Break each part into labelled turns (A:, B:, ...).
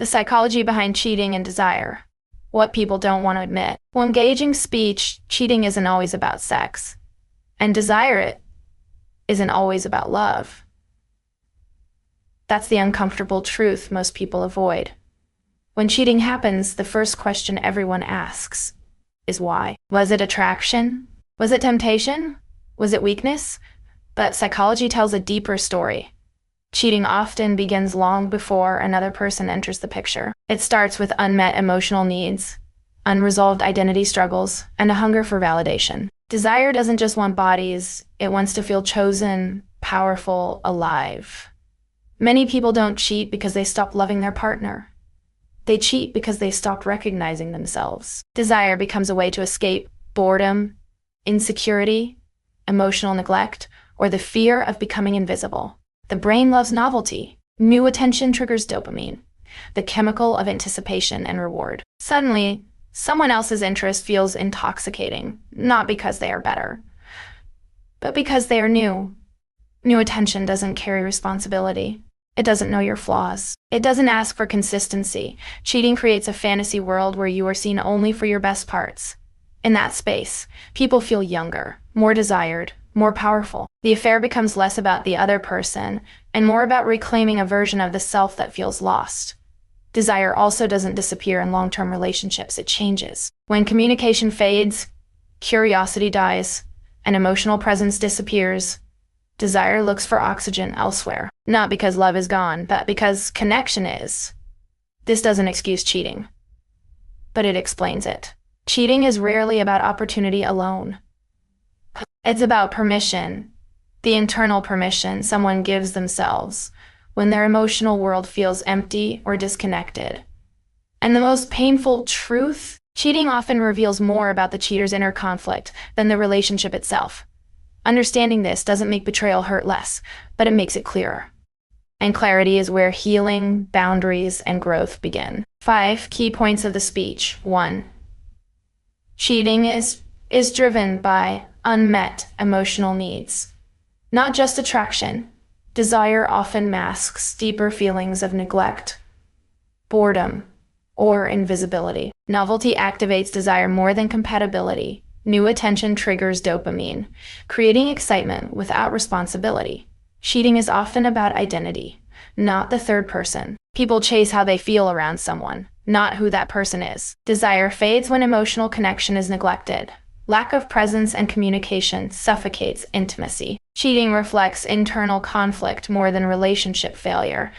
A: The psychology behind cheating and desire. What people don't want to admit. Well, engaging speech, cheating isn't always about sex. And desire it isn't always about love. That's the uncomfortable truth most people avoid. When cheating happens, the first question everyone asks is why? Was it attraction? Was it temptation? Was it weakness? But psychology tells a deeper story. Cheating often begins long before another person enters the picture. It starts with unmet emotional needs, unresolved identity struggles, and a hunger for validation. Desire doesn't just want bodies, it wants to feel chosen, powerful, alive. Many people don't cheat because they stop loving their partner. They cheat because they stopped recognizing themselves. Desire becomes a way to escape boredom, insecurity, emotional neglect, or the fear of becoming invisible. The brain loves novelty. New attention triggers dopamine, the chemical of anticipation and reward. Suddenly, someone else's interest feels intoxicating, not because they are better, but because they are new. New attention doesn't carry responsibility. It doesn't know your flaws. It doesn't ask for consistency. Cheating creates a fantasy world where you are seen only for your best parts. In that space, people feel younger, more desired, more powerful. The affair becomes less about the other person and more about reclaiming a version of the self that feels lost. Desire also doesn't disappear in long-term relationships, it changes. When communication fades, curiosity dies, and emotional presence disappears, desire looks for oxygen elsewhere. Not because love is gone, but because connection is. This doesn't excuse cheating, but it explains it. Cheating is rarely about opportunity alone. It's about permission, the internal permission someone gives themselves when their emotional world feels empty or disconnected. And the most painful truth, cheating often reveals more about the cheater's inner conflict than the relationship itself. Understanding this doesn't make betrayal hurt less, but it makes it clearer. And clarity is where healing, boundaries, and growth begin. 5 key points of the speech. 1. Cheating is driven by unmet emotional needs. Not just attraction. Desire often masks deeper feelings of neglect, boredom, or invisibility. Novelty activates desire more than compatibility. New attention triggers dopamine, creating excitement without responsibility. Cheating is often about identity, not the third person. People chase how they feel around someone, not who that person is. Desire fades when emotional connection is neglected. Lack of presence and communication suffocates intimacy. Cheating reflects internal conflict more than relationship failure.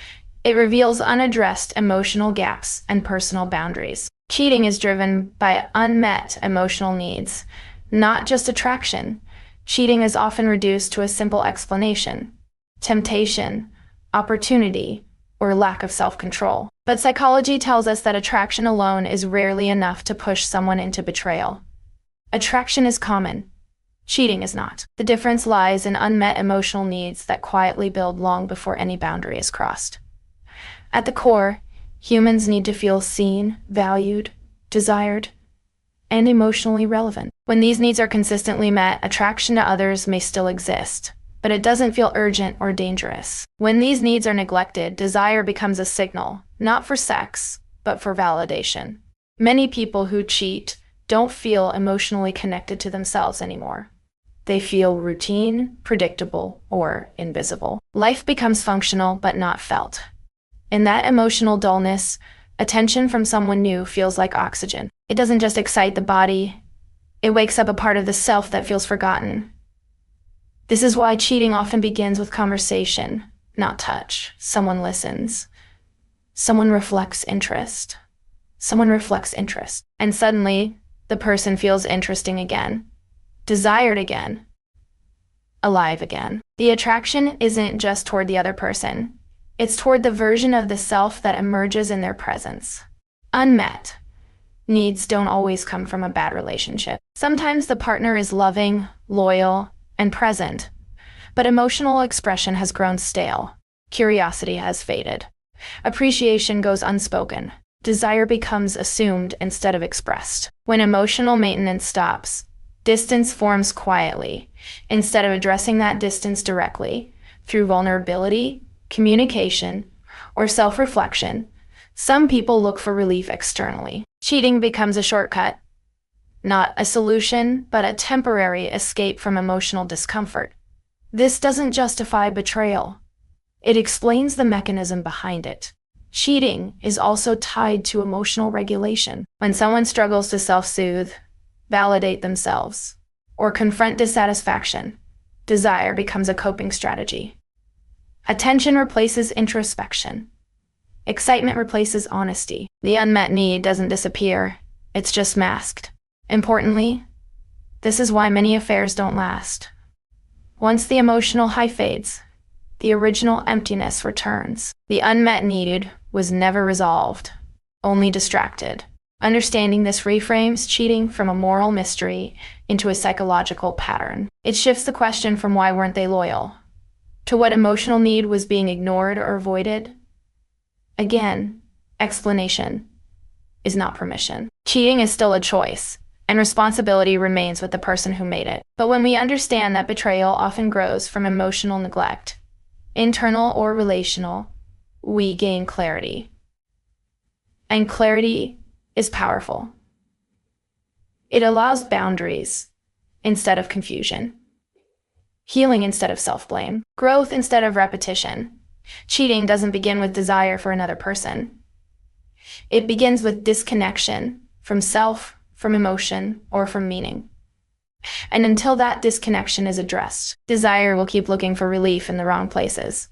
A: It reveals unaddressed emotional gaps and personal boundaries. Cheating is driven by unmet emotional needs, not just attraction. Cheating is often reduced to a simple explanation: temptation, opportunity, or lack of self-control. But psychology tells us that attraction alone is rarely enough to push someone into betrayal. Attraction is common. Cheating is not. The difference lies in unmet emotional needs that quietly build long before any boundary is crossed. At the core, humans need to feel seen, valued, desired, and emotionally relevant. When these needs are consistently met, attraction to others may still exist, but it doesn't feel urgent or dangerous. When these needs are neglected, desire becomes a signal, not for sex, but for validation. Many people who cheat don't feel emotionally connected to themselves anymore. They feel routine, predictable, or invisible. Life becomes functional but not felt. In that emotional dullness, attention from someone new feels like oxygen. It doesn't just excite the body, it wakes up a part of the self that feels forgotten. This is why cheating often begins with conversation, not touch. Someone listens. Someone reflects interest. And suddenly, the person feels interesting again, desired again, alive again. The attraction isn't just toward the other person. It's toward the version of the self that emerges in their presence. Unmet needs don't always come from a bad relationship. Sometimes the partner is loving, loyal, and present, but emotional expression has grown stale. Curiosity has faded. Appreciation goes unspoken. Desire becomes assumed instead of expressed. When emotional maintenance stops, distance forms quietly. Instead of addressing that distance directly, through vulnerability, communication, or self-reflection, Some people look for relief externally. Cheating becomes a shortcut, not a solution, but a temporary escape from emotional discomfort. This doesn't justify betrayal. It explains the mechanism behind it. Cheating is also tied to emotional regulation. When someone struggles to self-soothe, validate themselves, or confront dissatisfaction, desire becomes a coping strategy. Attention replaces introspection. Excitement replaces honesty. The unmet need doesn't disappear, it's just masked. Importantly, this is why many affairs don't last. Once the emotional high fades, the original emptiness returns. The unmet need was never resolved, only distracted. Understanding this reframes cheating from a moral mystery into a psychological pattern. It shifts the question from why weren't they loyal to what emotional need was being ignored or avoided. Again, explanation is not permission. Cheating is still a choice, and responsibility remains with the person who made it. But when we understand that betrayal often grows from emotional neglect, internal or relational, we gain clarity. And clarity is powerful. It allows boundaries instead of confusion, healing instead of self-blame, growth instead of repetition. Cheating doesn't begin with desire for another person. It begins with disconnection from self, from emotion, or from meaning. And until that disconnection is addressed, desire will keep looking for relief in the wrong places.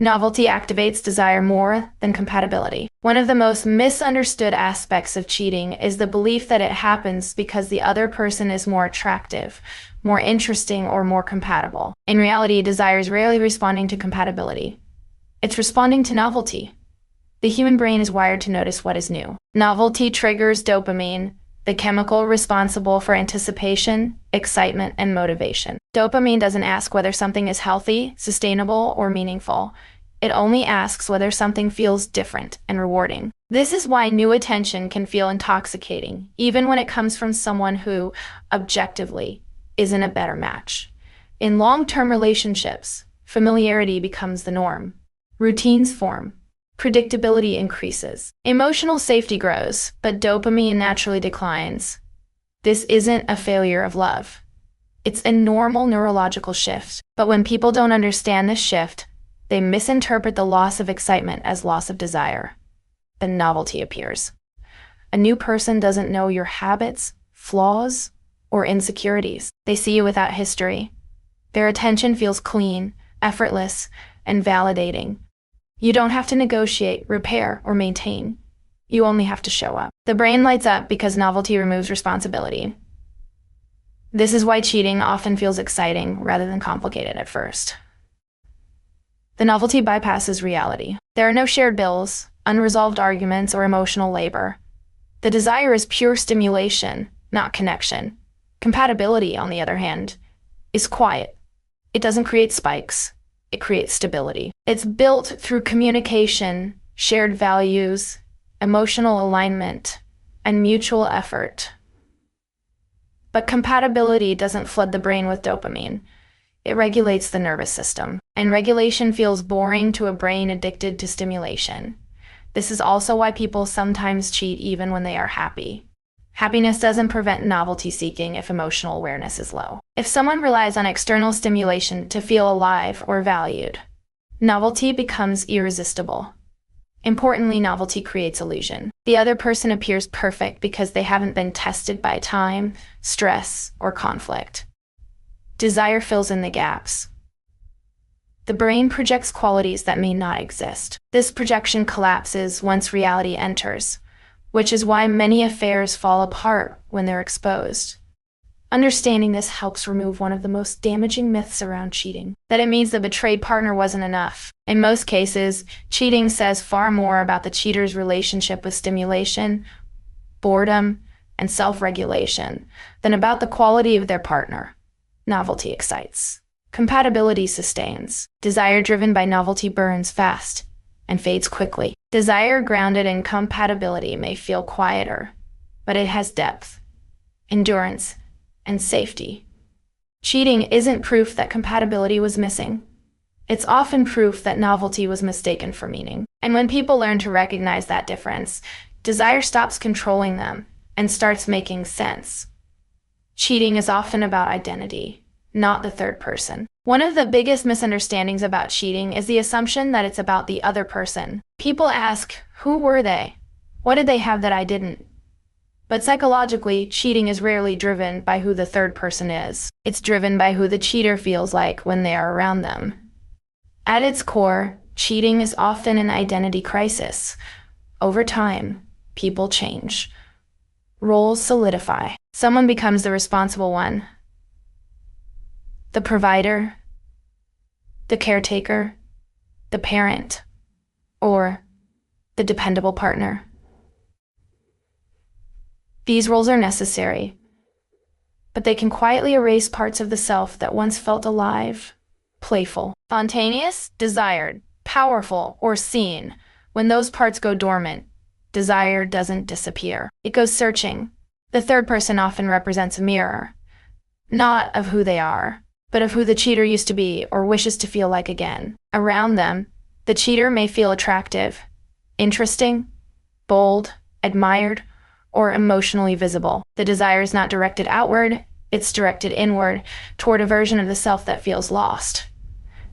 A: Novelty activates desire more than compatibility. One of the most misunderstood aspects of cheating is the belief that it happens because the other person is more attractive, more interesting, or more compatible. In reality, desire is rarely responding to compatibility. It's responding to novelty. The human brain is wired to notice what is new. Novelty triggers dopamine, the chemical responsible for anticipation, excitement, and motivation. Dopamine doesn't ask whether something is healthy, sustainable, or meaningful. It only asks whether something feels different and rewarding. This is why new attention can feel intoxicating, even when it comes from someone who, objectively, isn't a better match. In long-term relationships, familiarity becomes the norm. Routines form. Predictability increases. Emotional safety grows, but dopamine naturally declines. This isn't a failure of love. It's a normal neurological shift. But when people don't understand this shift, they misinterpret the loss of excitement as loss of desire. Then novelty appears. A new person doesn't know your habits, flaws, or insecurities. They see you without history. Their attention feels clean, effortless, and validating. You don't have to negotiate, repair, or maintain. You only have to show up. The brain lights up because novelty removes responsibility. This is why cheating often feels exciting rather than complicated at first. The novelty bypasses reality. There are no shared bills, unresolved arguments, or emotional labor. The desire is pure stimulation, not connection. Compatibility, on the other hand, is quiet. It doesn't create spikes. It creates stability. It's built through communication, shared values, emotional alignment, and mutual effort. But compatibility doesn't flood the brain with dopamine. It regulates the nervous system. And regulation feels boring to a brain addicted to stimulation. This is also why people sometimes cheat even when they are happy. Happiness doesn't prevent novelty seeking if emotional awareness is low. If someone relies on external stimulation to feel alive or valued, novelty becomes irresistible. Importantly, novelty creates illusion. The other person appears perfect because they haven't been tested by time, stress, or conflict. Desire fills in the gaps. The brain projects qualities that may not exist. This projection collapses once reality enters, which is why many affairs fall apart when they're exposed. Understanding this helps remove one of the most damaging myths around cheating, that it means the betrayed partner wasn't enough. In most cases, cheating says far more about the cheater's relationship with stimulation, boredom, and self-regulation than about the quality of their partner. Novelty excites. Compatibility sustains. Desire driven by novelty burns fast and fades quickly. Desire grounded in compatibility may feel quieter, but it has depth, endurance, and safety. Cheating isn't proof that compatibility was missing. It's often proof that novelty was mistaken for meaning. And when people learn to recognize that difference, desire stops controlling them and starts making sense. Cheating is often about identity, not the third person. One of the biggest misunderstandings about cheating is the assumption that it's about the other person. People ask, who were they? What did they have that I didn't? But psychologically, cheating is rarely driven by who the third person is. It's driven by who the cheater feels like when they are around them. At its core, cheating is often an identity crisis. Over time, people change. Roles solidify. Someone becomes the responsible one, the provider, the caretaker, the parent, or the dependable partner. These roles are necessary, but they can quietly erase parts of the self that once felt alive, playful, spontaneous, desired, powerful, or seen. When those parts go dormant, desire doesn't disappear. It goes searching. The third person often represents a mirror, not of who they are, but of who the cheater used to be or wishes to feel like again. Around them, the cheater may feel attractive, interesting, bold, admired, or emotionally visible. The desire is not directed outward, it's directed inward, toward a version of the self that feels lost.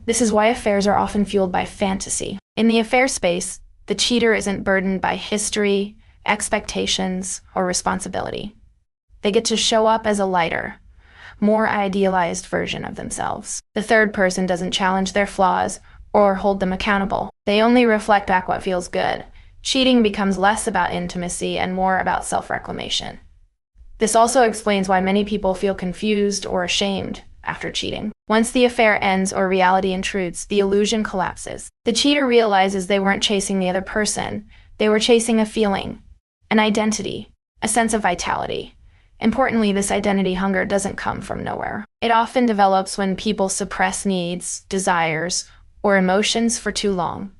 A: This is why affairs are often fueled by fantasy. In the affair space, the cheater isn't burdened by history, expectations, or responsibility. They get to show up as a lighter, more idealized version of themselves. The third person doesn't challenge their flaws or hold them accountable. They only reflect back what feels good. Cheating becomes less about intimacy and more about self-reclamation. This also explains why many people feel confused or ashamed after cheating. Once the affair ends or reality intrudes, the illusion collapses. The cheater realizes they weren't chasing the other person. They were chasing a feeling, an identity, a sense of vitality. Importantly, this identity hunger doesn't come from nowhere. It often develops when people suppress needs, desires, or emotions for too long.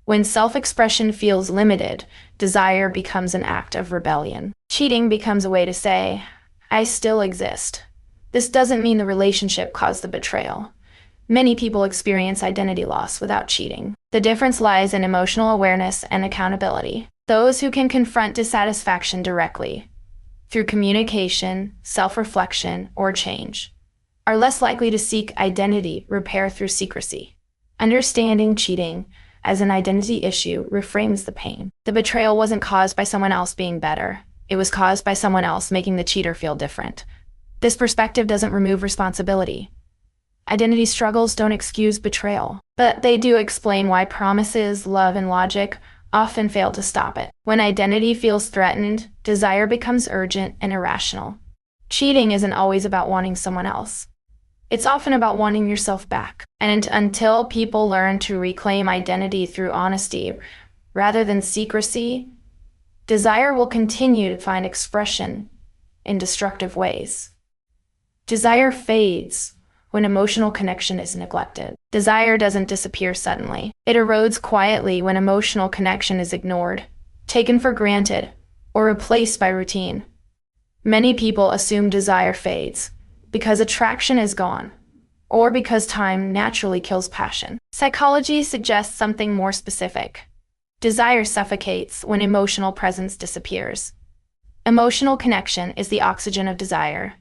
A: When self-expression feels limited, desire becomes an act of rebellion. Cheating becomes a way to say, I still exist. This doesn't mean the relationship caused the betrayal. Many people experience identity loss without cheating. The difference lies in emotional awareness and accountability. Those who can confront dissatisfaction directly, through communication, self-reflection, or change, are less likely to seek identity repair through secrecy. Understanding cheating as an identity issue reframes the pain. The betrayal wasn't caused by someone else being better. It was caused by someone else making the cheater feel different. This perspective doesn't remove responsibility. Identity struggles don't excuse betrayal, but they do explain why promises, love, and logic often fail to stop it. When identity feels threatened, desire becomes urgent and irrational. Cheating isn't always about wanting someone else. It's often about wanting yourself back. And until people learn to reclaim identity through honesty rather than secrecy, desire will continue to find expression in destructive ways. Desire fades when emotional connection is neglected. Desire doesn't disappear suddenly. It erodes quietly when emotional connection is ignored, taken for granted, or replaced by routine. Many people assume desire fades because attraction is gone, or because time naturally kills passion. Psychology suggests something more specific. Desire suffocates when emotional presence disappears. Emotional connection is the oxygen of desire.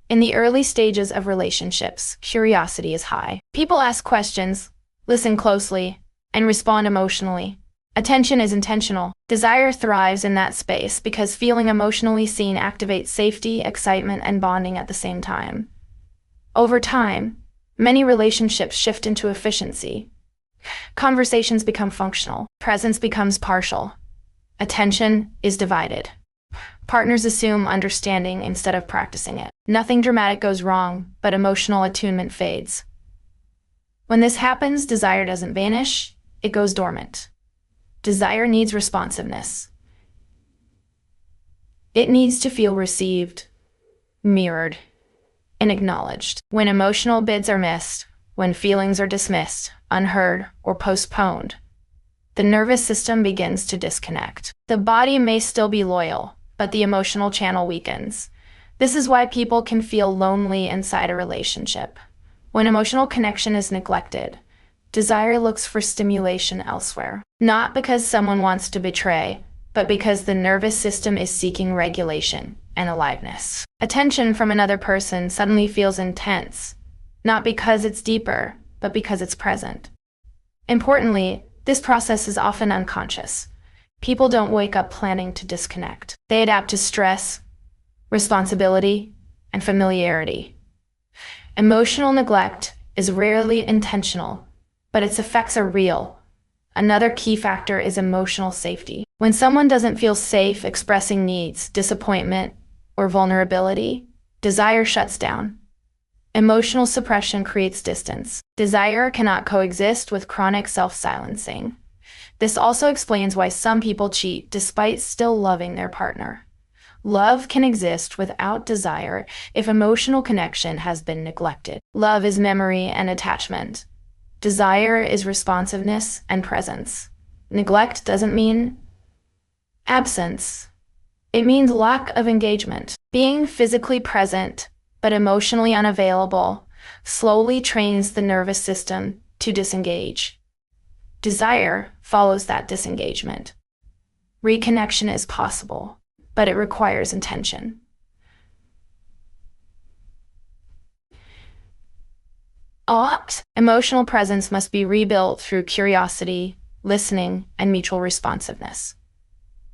A: In the early stages of relationships, curiosity is high. People ask questions, listen closely, and respond emotionally. Attention is intentional. Desire thrives in that space because feeling emotionally seen activates safety, excitement, and bonding at the same time. Over time, many relationships shift into efficiency. Conversations become functional. Presence becomes partial. Attention is divided. Partners assume understanding instead of practicing it. Nothing dramatic goes wrong, but emotional attunement fades. When this happens, desire doesn't vanish, it goes dormant. Desire needs responsiveness. It needs to feel received, mirrored, and acknowledged. When emotional bids are missed, when feelings are dismissed, unheard, or postponed, the nervous system begins to disconnect. The body may still be loyal, but the emotional channel weakens. This is why people can feel lonely inside a relationship. When emotional connection is neglected, Desire looks for stimulation elsewhere, not because someone wants to betray, but because the nervous system is seeking regulation and aliveness. Attention from another person suddenly feels intense, not because it's deeper, but because it's present. Importantly, this process is often unconscious. People don't wake up planning to disconnect. They adapt to stress, responsibility, and familiarity. Emotional neglect is rarely intentional, but its effects are real. Another key factor is emotional safety. When someone doesn't feel safe expressing needs, disappointment, or vulnerability, desire shuts down. Emotional suppression creates distance. Desire cannot coexist with chronic self-silencing. This also explains why some people cheat despite still loving their partner. Love can exist without desire if emotional connection has been neglected. Love is memory and attachment. Desire is responsiveness and presence. Neglect doesn't mean absence. It means lack of engagement. Being physically present but emotionally unavailable slowly trains the nervous system to disengage. Desire follows that disengagement. Reconnection is possible, but it requires intention. Emotional presence must be rebuilt through curiosity, listening, and mutual responsiveness.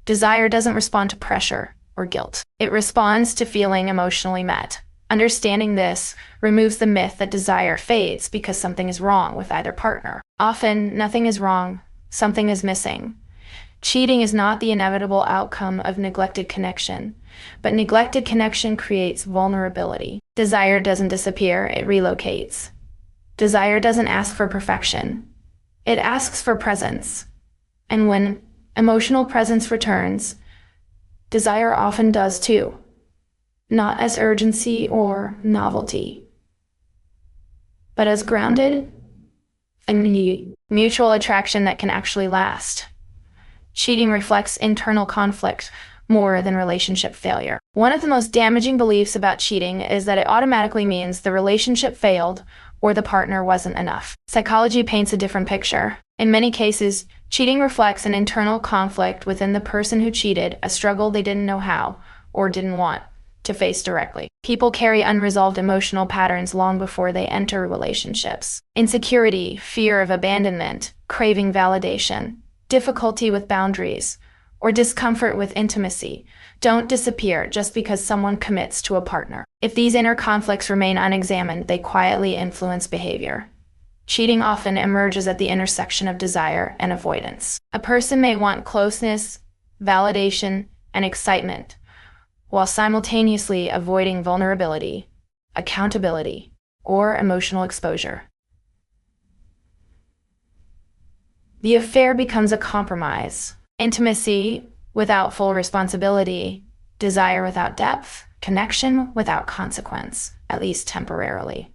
A: Desire doesn't respond to pressure or guilt. It responds to feeling emotionally met. Understanding this removes the myth that desire fades because something is wrong with either partner. Often, nothing is wrong, something is missing. Cheating is not the inevitable outcome of neglected connection, but neglected connection creates vulnerability. Desire doesn't disappear, it relocates. Desire doesn't ask for perfection, it asks for presence. And when emotional presence returns, desire often does too. Not as urgency or novelty, but as grounded and mutual attraction that can actually last. Cheating reflects internal conflict more than relationship failure. One of the most damaging beliefs about cheating is that it automatically means the relationship failed or the partner wasn't enough. Psychology paints a different picture. In many cases, cheating reflects an internal conflict within the person who cheated, a struggle they didn't know how or didn't want to face directly. People carry unresolved emotional patterns long before they enter relationships. Insecurity, fear of abandonment, craving validation, difficulty with boundaries, or discomfort with intimacy don't disappear just because someone commits to a partner. If these inner conflicts remain unexamined, they quietly influence behavior. Cheating often emerges at the intersection of desire and avoidance. A person may want closeness, validation, and excitement, while simultaneously avoiding vulnerability, accountability, or emotional exposure. The affair becomes a compromise. Intimacy without full responsibility, desire without depth, connection without consequence, at least temporarily.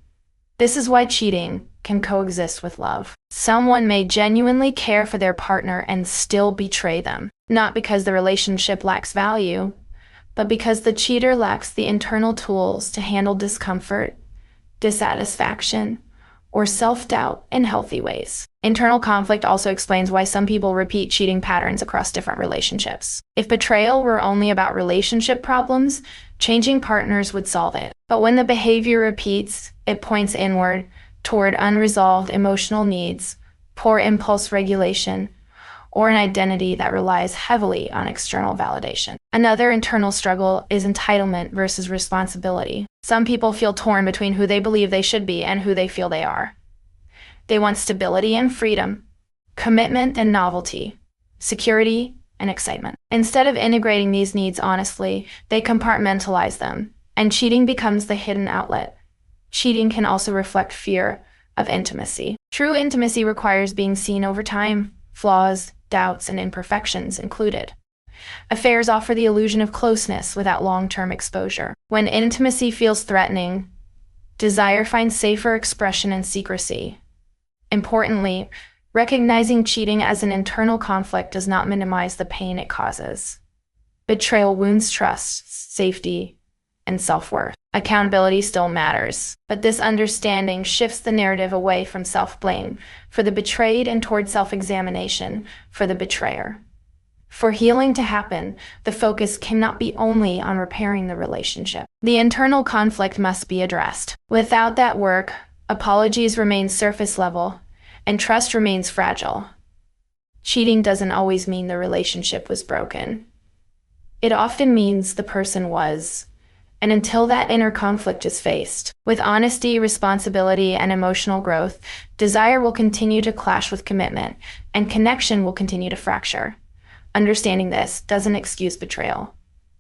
A: This is why cheating can coexist with love. Someone may genuinely care for their partner and still betray them, not because the relationship lacks value, but because the cheater lacks the internal tools to handle discomfort, dissatisfaction, or self-doubt in healthy ways. Internal conflict also explains why some people repeat cheating patterns across different relationships. If betrayal were only about relationship problems, changing partners would solve it. But when the behavior repeats, it points inward toward unresolved emotional needs, poor impulse regulation, or an identity that relies heavily on external validation. Another internal struggle is entitlement versus responsibility. Some people feel torn between who they believe they should be and who they feel they are. They want stability and freedom, commitment and novelty, security and excitement. Instead of integrating these needs honestly, they compartmentalize them, and cheating becomes the hidden outlet. Cheating can also reflect fear of intimacy. True intimacy requires being seen over time, flaws, doubts, and imperfections included. Affairs offer the illusion of closeness without long-term exposure. When intimacy feels threatening, desire finds safer expression in secrecy. Importantly, recognizing cheating as an internal conflict does not minimize the pain it causes. Betrayal wounds trust, safety, and self-worth. Accountability still matters, but this understanding shifts the narrative away from self-blame for the betrayed and toward self-examination for the betrayer. For healing to happen, the focus cannot be only on repairing the relationship. The internal conflict must be addressed. Without that work, apologies remain surface level, and trust remains fragile. Cheating doesn't always mean the relationship was broken. It often means the person was. And until that inner conflict is faced, with honesty, responsibility, and emotional growth, desire will continue to clash with commitment, and connection will continue to fracture. Understanding this doesn't excuse betrayal.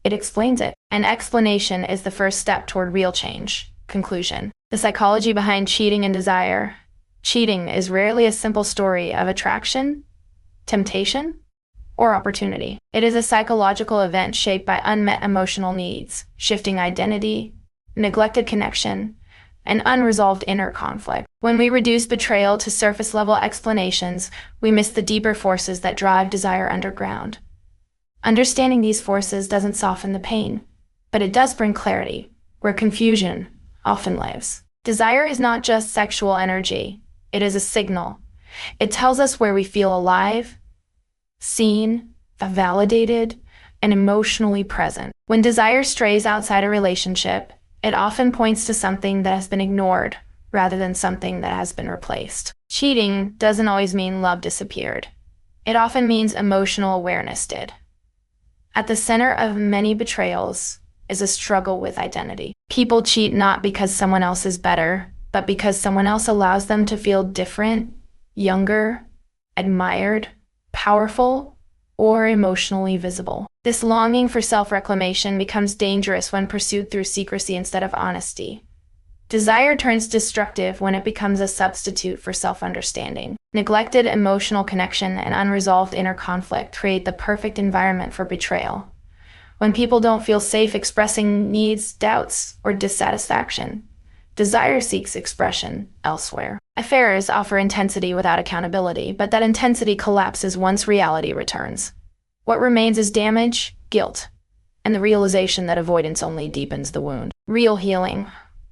A: It explains it. An explanation is the first step toward real change. Conclusion. The psychology behind cheating and desire. Cheating is rarely a simple story of attraction, temptation, or opportunity. It is a psychological event shaped by unmet emotional needs, shifting identity, neglected connection, and unresolved inner conflict. When we reduce betrayal to surface-level explanations, we miss the deeper forces that drive desire underground. Understanding these forces doesn't soften the pain, but it does bring clarity, where confusion often lives. Desire is not just sexual energy, it is a signal. It tells us where we feel alive, seen, validated, and emotionally present. When desire strays outside a relationship, it often points to something that has been ignored rather than something that has been replaced. Cheating doesn't always mean love disappeared. It often means emotional awareness did. At the center of many betrayals is a struggle with identity. People cheat not because someone else is better, but because someone else allows them to feel different, younger, admired, powerful, or emotionally visible. This longing for self-reclamation becomes dangerous when pursued through secrecy instead of honesty. Desire turns destructive when it becomes a substitute for self-understanding. Neglected emotional connection and unresolved inner conflict create the perfect environment for betrayal. When people don't feel safe expressing needs, doubts, or dissatisfaction, desire seeks expression elsewhere. Affairs offer intensity without accountability, but that intensity collapses once reality returns. What remains is damage, guilt, and the realization that avoidance only deepens the wound. Real healing,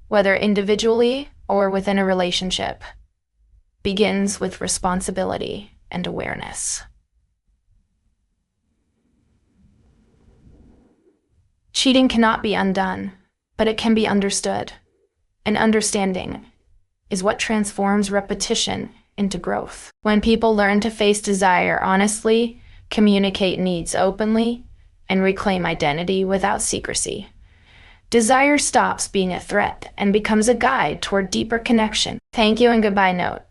A: whether individually or within a relationship, begins with responsibility and awareness. Cheating cannot be undone, but it can be understood. And understanding is what transforms repetition into growth. When people learn to face desire honestly, communicate needs openly, and reclaim identity without secrecy, desire stops being a threat and becomes a guide toward deeper connection. Thank you and goodbye note.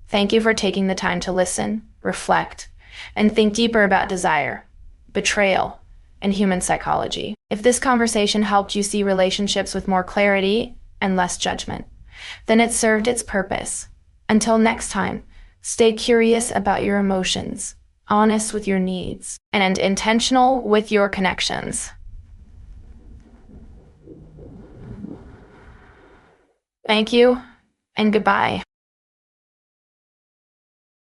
A: Thank you for taking the time to listen, reflect, and think deeper about desire, betrayal, and human psychology. If this conversation helped you see relationships with more clarity and less judgment, then it served its purpose. Until next time, stay curious about your emotions, honest with your needs, and intentional with your connections. Thank you, and goodbye.